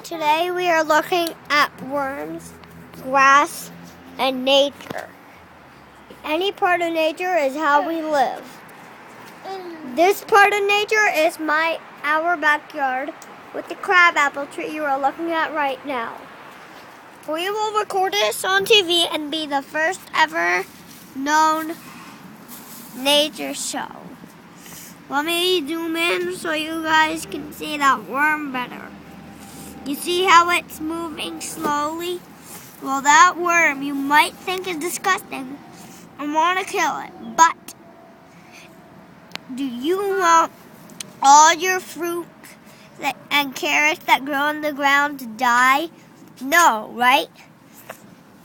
Today we are looking at worms, grass, and nature. Any part of nature is how we live. This part of nature is our backyard with the crabapple tree you are looking at right now. We will record this on TV and be the first ever known nature show. Let me zoom in so you guys can see that worm better. You see how it's moving slowly? Well, that worm you might think is disgusting and want to kill it, but do you want all your fruit and carrots that grow on the ground to die? No, right?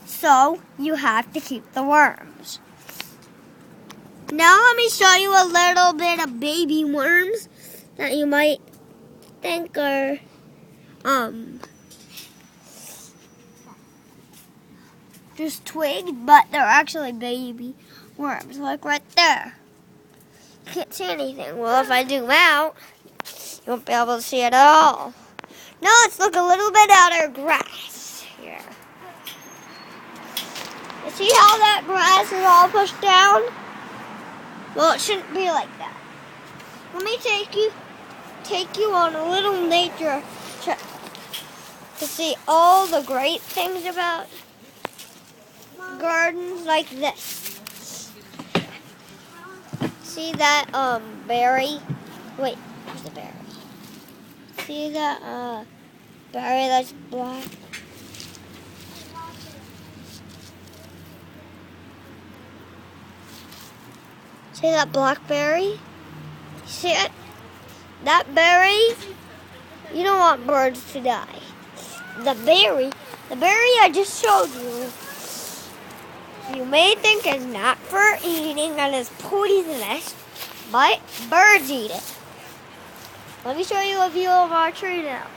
So you have to keep the worms. Now let me show you a little bit of baby worms that you might think are just twigs, but they're actually baby worms. Like right there. Can't see anything. Well, if I zoom out, you won't be able to see it at all. Now let's look a little bit at our grass here. You see how that grass is all pushed down? Well, it shouldn't be like that. Let me take you on a little nature trip to see all the great things about gardens like this. See that berry? Wait, where's the berry? See that berry that's black? See that blackberry? See it? That berry, you don't want birds to die. The berry I just showed you may think is not for eating and is poisonous, but birds eat it. Let me show you a view of our tree now.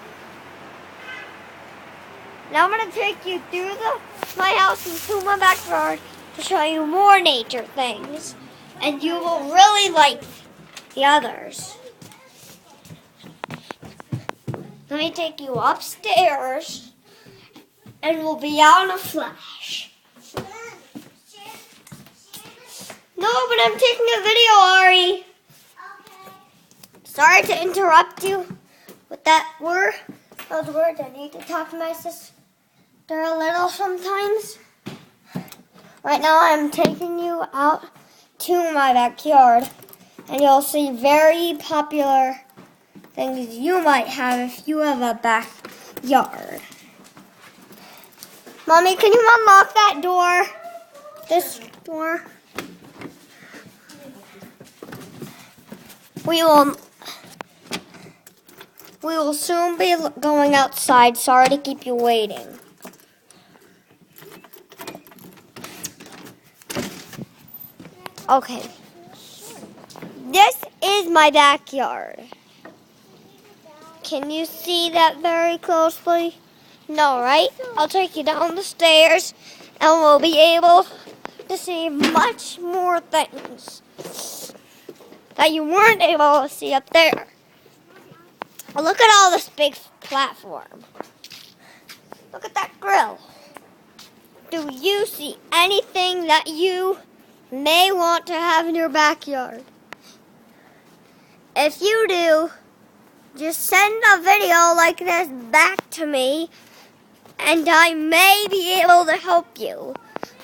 Now I'm going to take you through my house and to my backyard to show you more nature things. And you will really like the others. Let me take you upstairs and we'll be out in a flash. No, but I'm taking a video, Ari. Sorry to interrupt you with those words. I need to talk to my sister a little sometimes. Right now I'm taking you out to my backyard and you'll see very popular things you might have if you have a backyard. Mommy, can you unlock that door? This door? We will soon be going outside. Sorry to keep you waiting. Okay. This is my backyard. Can you see that very closely? No, right? I'll take you down the stairs and we'll be able to see much more things that you weren't able to see up there. Look at all this big platform. Look at that grill. Do you see anything that you may want to have in your backyard? If you do, just send a video like this back to me and I may be able to help you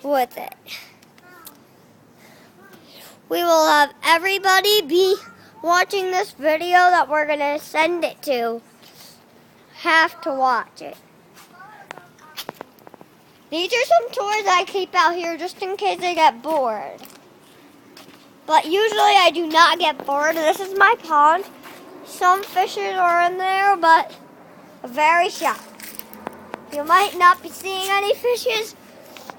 with it. We will have everybody be watching this video that we're going to send it to have to watch it. These are some toys I keep out here just in case I get bored. But usually I do not get bored. This is my pond. Some fishes are in there, but very shy. You might not be seeing any fishes.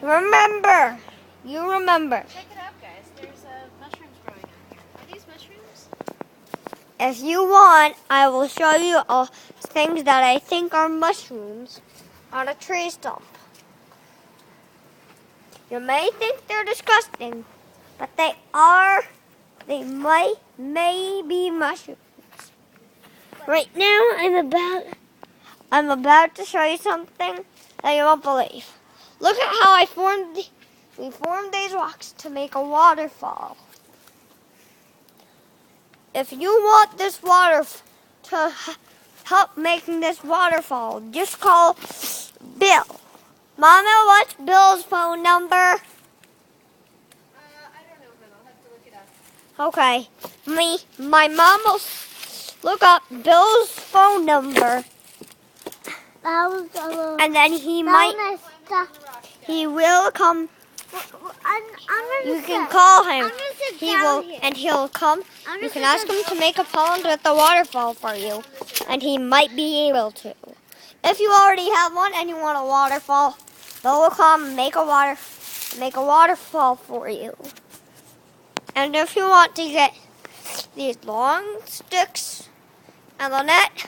Remember. Check it out, guys. There's mushrooms growing out here. Are these mushrooms? If you want, I will show you all things that I think are mushrooms on a tree stump. You may think they're disgusting, but they may be mushrooms. Right now, I'm about I'm about to show you something that you won't believe. Look at how we formed these rocks to make a waterfall. If you want this water to help making this waterfall, just call Bill. Mama, what's Bill's phone number? I don't know, but I'll have to look it up. Okay. My mom will look up Bill's phone number. And then he will come. You can call him. He'll come. You can ask him to make a pond with a waterfall for you, and he might be able to. If you already have one and you want a waterfall, Bill will come and make a waterfall for you. And if you want to get these long sticks and the net,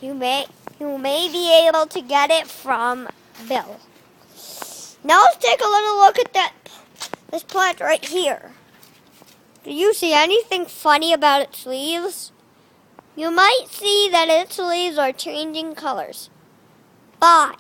you may be able to get it from Bill. Now let's take a little look at this plant right here. Do you see anything funny about its leaves? You might see that its leaves are changing colors. Bye.